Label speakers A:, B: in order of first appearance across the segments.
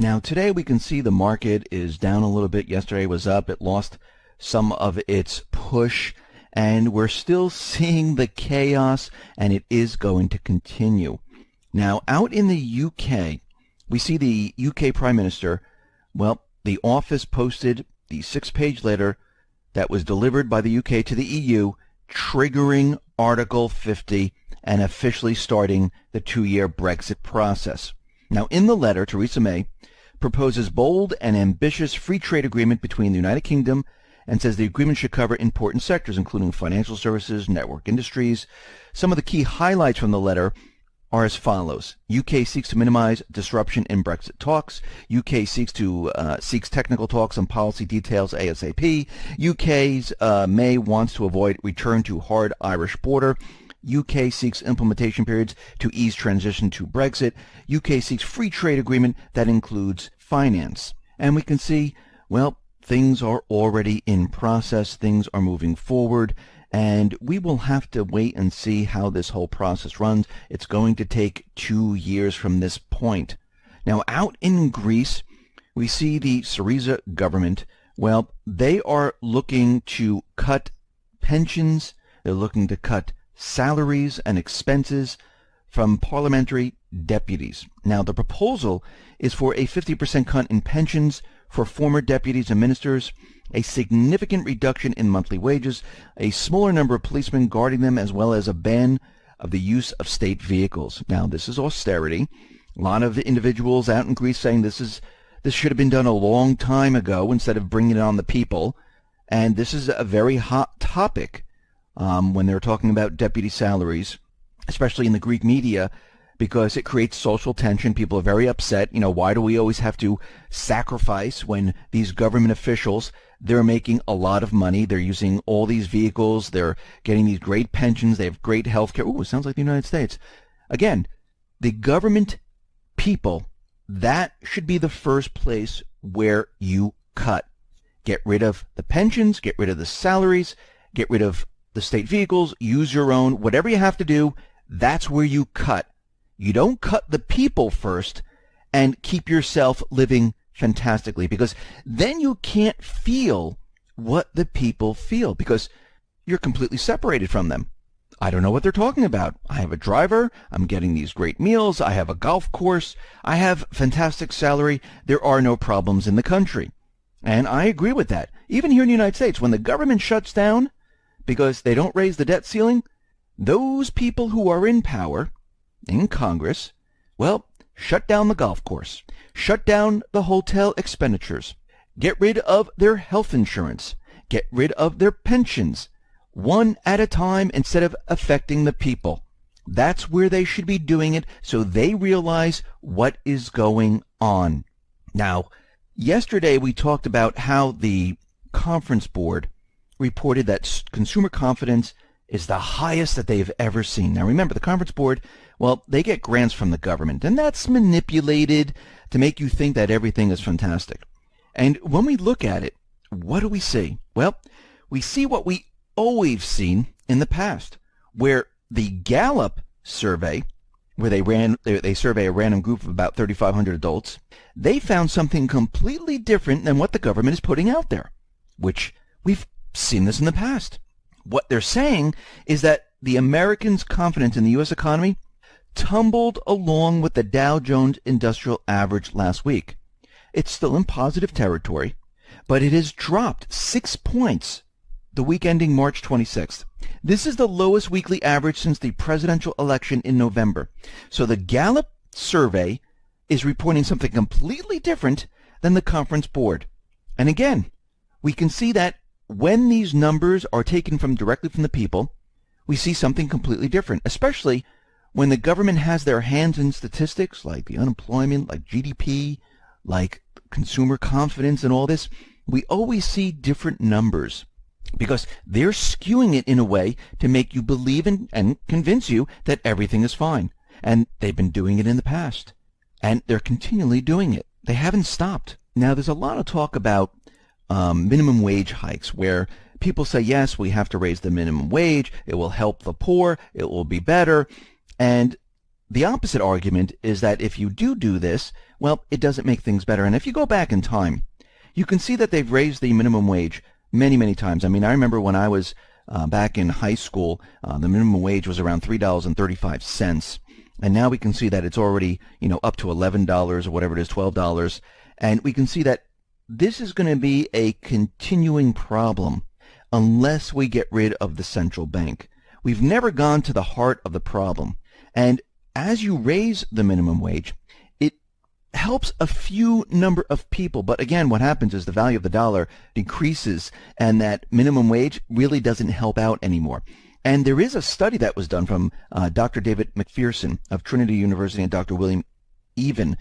A: Now today we can see the market is down a little bit. Yesterday was up. It lost some of its push, and we're still seeing the chaos, and it is going to continue. Now out in the UK, we see the UK Prime Minister. Well, the office posted the 6-page letter that was delivered by the UK to the EU, triggering Article 50 and officially starting the 2-year Brexit process. Now, in the letter, Theresa May proposes bold and ambitious free trade agreement between the United Kingdom and says the agreement should cover important sectors, including financial services, network industries. Some of the key highlights from the letter are as follows. UK seeks to minimize disruption in Brexit talks. UK seeks technical talks on policy details ASAP. UK's May wants to avoid return to hard Irish border. UK seeks implementation periods to ease transition to Brexit. UK seeks free trade agreement that includes finance. And we can see, well, things are already in process. Things are moving forward. And we will have to wait and see how this whole process runs. It's going to take 2 years from this point. Now, out in Greece, we see the Syriza government. Well, they are looking to cut pensions. They're looking to cut salaries and expenses from parliamentary deputies. Now, the proposal is for a 50% cut in pensions for former deputies and ministers, a significant reduction in monthly wages, a smaller number of policemen guarding them, as well as a ban of the use of state vehicles. Now, this is austerity. A lot of individuals out in Greece saying this should have been done a long time ago instead of bringing it on the people. And this is a very hot topic when they're talking about deputy salaries, especially in the Greek media, because it creates social tension. People are very upset. Why do we always have to sacrifice when these government officials, they're making a lot of money. They're using all these vehicles. They're getting these great pensions. They have great health care. Ooh, it sounds like the United States. Again, the government people, that should be the first place where you cut. Get rid of the pensions, get rid of the salaries, get rid of the state vehicles, use your own. Whatever you have to do, that's where you cut. You don't cut the people first and keep yourself living fantastically, because then you can't feel what the people feel because you're completely separated from them. I don't know what they're talking about. I have a driver. I'm getting these great meals. I have a golf course. I have fantastic salary. There are no problems in the country. And I agree with that. Even here in the United States, when the government shuts down because they don't raise the debt ceiling, those people who are in power in Congress, well, shut down the golf course, shut down the hotel expenditures, get rid of their health insurance, get rid of their pensions, one at a time instead of affecting the people. That's where they should be doing it so they realize what is going on. Now, yesterday we talked about how the conference board reported that consumer confidence is the highest that they've ever seen. Now remember, the conference board, well, they get grants from the government, and that's manipulated to make you think that everything is fantastic. And when we look at it, what do we see? Well, we see what we always seen in the past, where the Gallup survey, where they survey a random group of about 3,500 adults, they found something completely different than what the government is putting out there, which we've seen this in the past. What they're saying is that the Americans' confidence in the U.S. economy tumbled along with the Dow Jones Industrial Average last week. It's still in positive territory, but it has dropped 6 points the week ending March 26th. This is the lowest weekly average since the presidential election in November. So the Gallup survey is reporting something completely different than the conference board. And again, we can see that when these numbers are taken directly from the people, we see something completely different, especially when the government has their hands in statistics like the unemployment, like GDP, like consumer confidence and all this. We always see different numbers because they're skewing it in a way to make you believe and convince you that everything is fine. And they've been doing it in the past, and they're continually doing it. They haven't stopped. Now, there's a lot of talk about minimum wage hikes where people say, yes, we have to raise the minimum wage. It will help the poor. It will be better. And the opposite argument is that if you do this, well, it doesn't make things better. And if you go back in time, you can see that they've raised the minimum wage many, many times. I mean, I remember when I was back in high school, the minimum wage was around $3.35. And now we can see that it's already, up to $11 or whatever it is, $12. And we can see that this is going to be a continuing problem unless we get rid of the central bank. We've never gone to the heart of the problem. And as you raise the minimum wage, it helps a few number of people. But again, what happens is the value of the dollar decreases, and that minimum wage really doesn't help out anymore. And there is a study that was done from Dr. David McPherson of Trinity University and Dr. William Even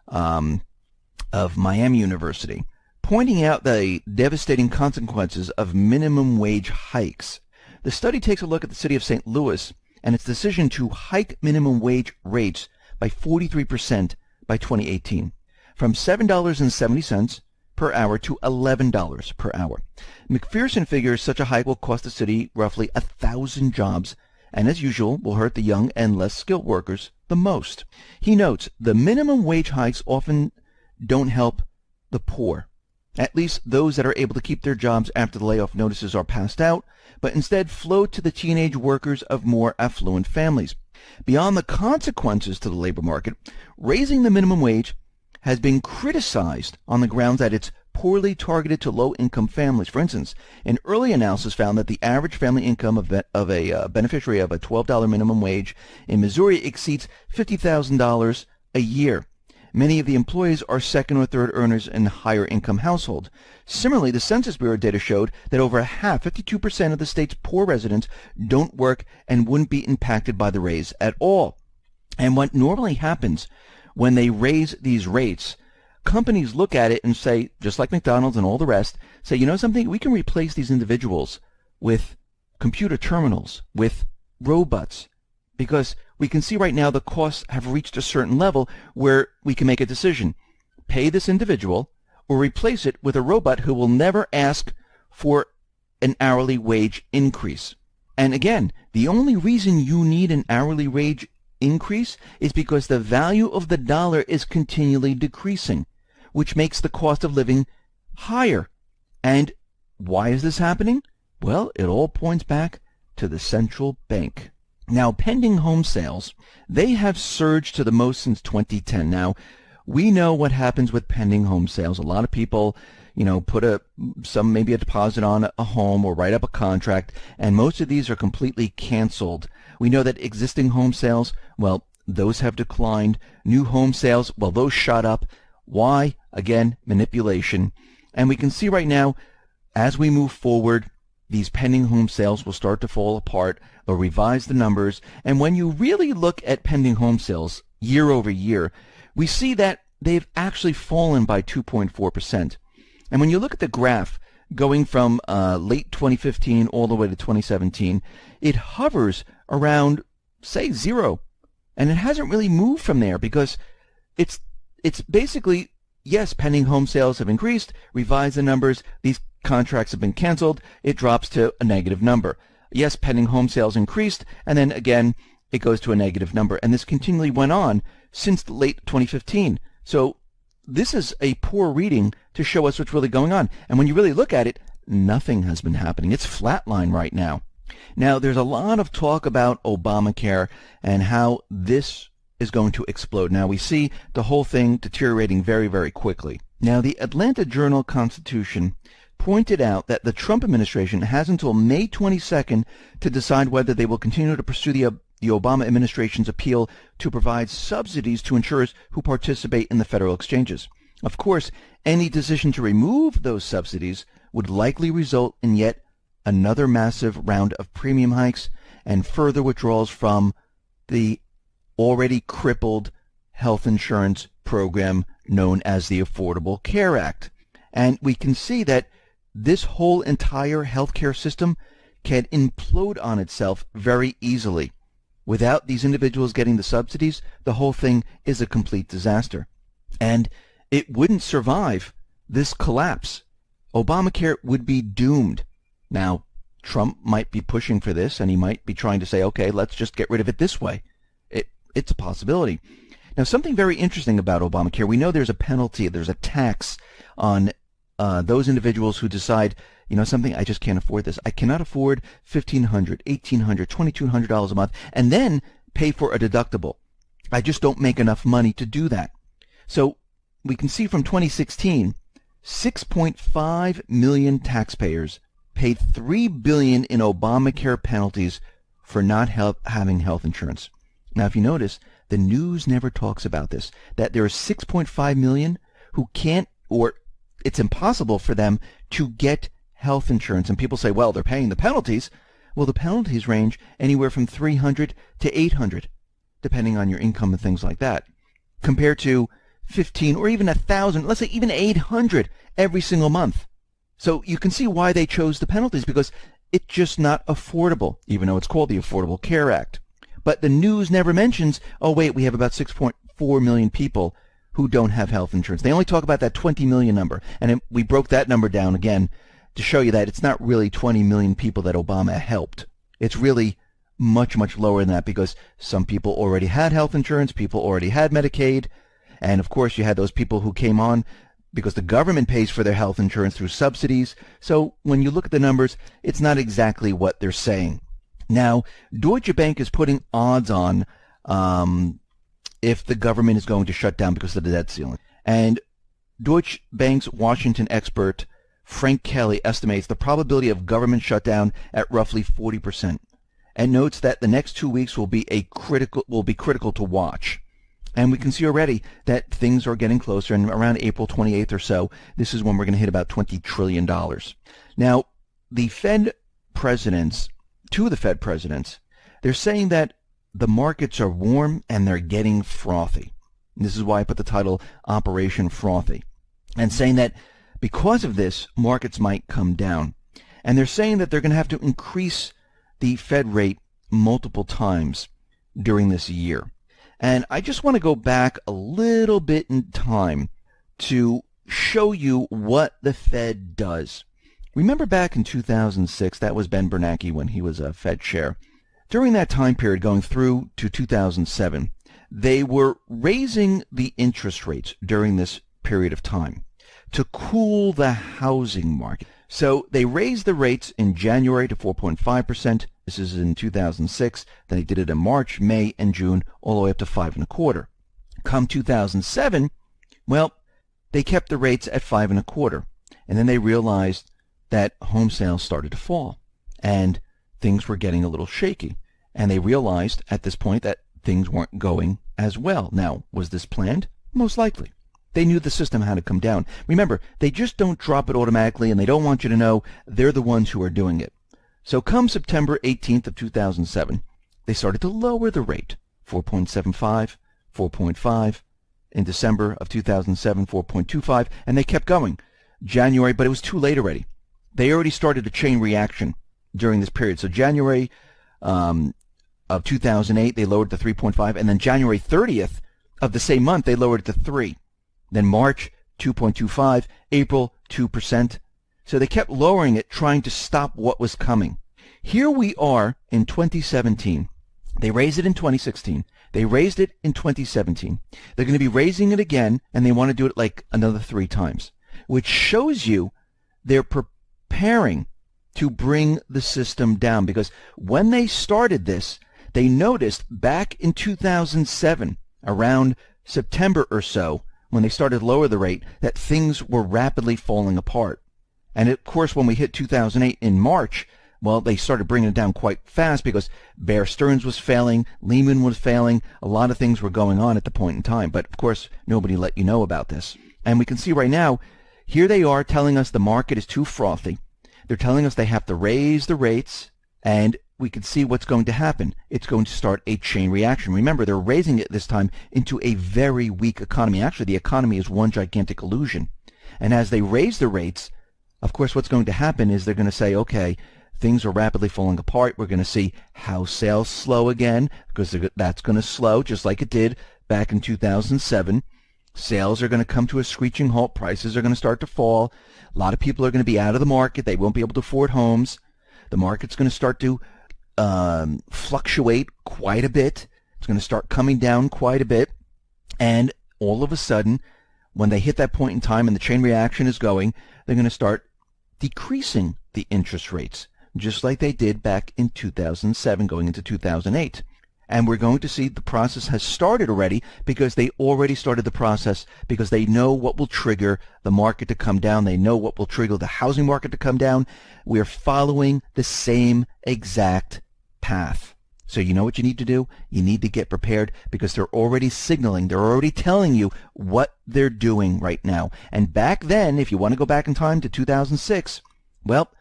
A: of Miami University, pointing out the devastating consequences of minimum wage hikes. The study takes a look at the city of St. Louis and its decision to hike minimum wage rates by 43% by 2018, from $7.70 per hour to $11 per hour. McPherson figures such a hike will cost the city roughly 1,000 jobs, and as usual will hurt the young and less skilled workers the most. He notes the minimum wage hikes often don't help the poor, at least those that are able to keep their jobs after the layoff notices are passed out, but instead flow to the teenage workers of more affluent families. Beyond the consequences to the labor market, raising the minimum wage has been criticized on the grounds that it's poorly targeted to low-income families. For instance, an early analysis found that the average family income of a beneficiary of a $12 minimum wage in Missouri exceeds $50,000 a year. Many of the employees are second or third earners in higher income households. Similarly, the Census Bureau data showed that over half, 52% of the state's poor residents don't work and wouldn't be impacted by the raise at all. And what normally happens when they raise these rates, companies look at it and say, just like McDonald's and all the rest, say, you know something, we can replace these individuals with computer terminals, with robots, because we can see right now the costs have reached a certain level where we can make a decision. Pay this individual or replace it with a robot who will never ask for an hourly wage increase. And again, the only reason you need an hourly wage increase is because the value of the dollar is continually decreasing, which makes the cost of living higher. And why is this happening? Well, it all points back to the central bank. Now, pending home sales, they have surged to the most since 2010. Now, we know what happens with pending home sales. A lot of people, put maybe a deposit on a home or write up a contract, and most of these are completely canceled. We know that existing home sales, well, those have declined. New home sales, well, those shot up. Why? Again, manipulation. And we can see right now, as we move forward, these pending home sales will start to fall apart. They'll revise the numbers. And when you really look at pending home sales year over year, we see that they've actually fallen by 2.4%. And when you look at the graph going from late 2015 all the way to 2017, it hovers around, say, 0. And it hasn't really moved from there because it's basically, yes, pending home sales have increased, revise the numbers, these contracts have been canceled, it drops to a negative number. Yes, pending home sales increased, and then again, it goes to a negative number. And this continually went on since late 2015. So this is a poor reading to show us what's really going on. And when you really look at it, nothing has been happening. It's flatline right now. Now, there's a lot of talk about Obamacare and how this is going to explode. Now, we see the whole thing deteriorating very, very quickly. Now, the Atlanta Journal-Constitution pointed out that the Trump administration has until May 22nd to decide whether they will continue to pursue the Obama administration's appeal to provide subsidies to insurers who participate in the federal exchanges. Of course, any decision to remove those subsidies would likely result in yet another massive round of premium hikes and further withdrawals from the already crippled health insurance program known as the Affordable Care Act. And we can see that this whole entire healthcare system can implode on itself very easily. Without these individuals getting the subsidies, the whole thing is a complete disaster. And it wouldn't survive this collapse. Obamacare would be doomed. Now, Trump might be pushing for this, and he might be trying to say, okay, let's just get rid of it this way. it's a possibility. Now, something very interesting about Obamacare, we know there's a penalty, there's a tax on those individuals who decide, you know something, I just can't afford this. I cannot afford $1,500, $1,800, $2,200 a month, and then pay for a deductible. I just don't make enough money to do that. So we can see from 2016, 6.5 million taxpayers paid $3 billion in Obamacare penalties for not having health insurance. Now, if you notice, the news never talks about this, that there are 6.5 million who can't, or it's impossible for them to get health insurance. And people say, well, they're paying the penalties. Well, the penalties range anywhere from $300 to $800, depending on your income and things like that, compared to 15 or even 1,000, let's say even 800 every single month. So you can see why they chose the penalties, because it's just not affordable, even though it's called the Affordable Care Act. But the news never mentions, oh wait, we have about 6.4 million people who don't have health insurance. They only talk about that 20 million number. And we broke that number down again to show you that it's not really 20 million people that Obama helped. It's really much, much lower than that, because some people already had health insurance, people already had Medicaid, and of course you had those people who came on because the government pays for their health insurance through subsidies. So when you look at the numbers, it's not exactly what they're saying. Now, Deutsche Bank is putting odds on if the government is going to shut down because of the debt ceiling. And Deutsche Bank's Washington expert Frank Kelly estimates the probability of government shutdown at roughly 40%, and notes that the next 2 weeks will be critical to watch. And we can see already that things are getting closer, and around April 28th or so, this is when we're going to hit about $20 trillion. Now, the Fed presidents, two of the Fed presidents, they're saying that the markets are warm and they're getting frothy. And this is why I put the title Operation Frothy, and saying that because of this, markets might come down. And they're saying that they're going to have to increase the Fed rate multiple times during this year. And I just want to go back a little bit in time to show you what the Fed does. Remember back in 2006, that was Ben Bernanke when he was a Fed chair. During that time period going through to 2007, they were raising the interest rates during this period of time to cool the housing market. So they raised the rates in January to 4.5%. This is in 2006. Then they did it in March, May, and June, all the way up to 5.25%. Come 2007, well, they kept the rates at 5.25%. And then they realized that home sales started to fall and things were getting a little shaky. And they realized at this point that things weren't going as well. Now, was this planned? Most likely. They knew the system had to come down. Remember, they just don't drop it automatically, and they don't want you to know they're the ones who are doing it. So come September 18th of 2007, they started to lower the rate, 4.75, 4.5. In December of 2007, 4.25, and they kept going. January, but it was too late already. They already started a chain reaction during this period. So January of 2008, they lowered to 3.5, and then January 30th of the same month, they lowered it to 3. Then March, 2.25, April, 2%. So they kept lowering it, trying to stop what was coming. Here we are in 2017. They raised it in 2016. They raised it in 2017. They're going to be raising it again, and they want to do it like another 3 times, which shows you they're preparing to bring the system down. Because when they started this, they noticed back in 2007, around September or so, when they started to lower the rate, that things were rapidly falling apart. And of course, when we hit 2008 in March, well, they started bringing it down quite fast because Bear Stearns was failing, Lehman was failing, a lot of things were going on at the point in time. But of course, nobody let you know about this. And we can see right now, here they are telling us the market is too frothy. They're telling us they have to raise the rates, and we can see what's going to happen. It's going to start a chain reaction. Remember, they're raising it this time into a very weak economy. Actually, the economy is one gigantic illusion. And as they raise the rates, of course, what's going to happen is they're going to say, okay, things are rapidly falling apart. We're going to see house sales slow again, because that's going to slow just like it did back in 2007. Sales are going to come to a screeching halt. Prices are going to start to fall. A lot of people are going to be out of the market. They won't be able to afford homes. The market's going to start to fluctuate quite a bit. It's going to start coming down quite a bit. And all of a sudden, when they hit that point in time and the chain reaction is going, they're going to start decreasing the interest rates, just like they did back in 2007 going into 2008. And we're going to see the process has started already because they already started the process because they know what will trigger the market to come down. They know what will trigger the housing market to come down. We're following the same exact path. So you know what you need to do? You need to get prepared because they're already signaling, they're already telling you what they're doing right now. And back then, if you want to go back in time to 2006, well,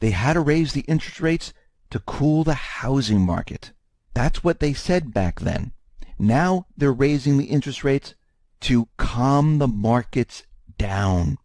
A: they had to raise the interest rates to cool the housing market. That's what they said back then. Now they're raising the interest rates to calm the markets down.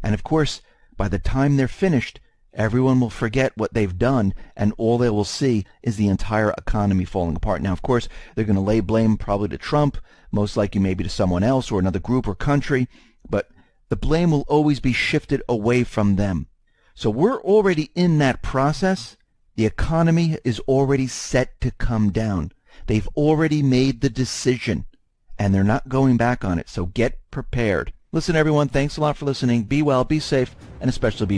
A: And of course, by the time they're finished, everyone will forget what they've done, and all they will see is the entire economy falling apart. Now, of course, they're going to lay blame probably to Trump, most likely maybe to someone else or another group or country, but the blame will always be shifted away from them. So we're already in that process. The economy is already set to come down. They've already made the decision, and they're not going back on it, so get prepared. Listen, everyone, thanks a lot for listening. Be well, be safe, and especially be prepared.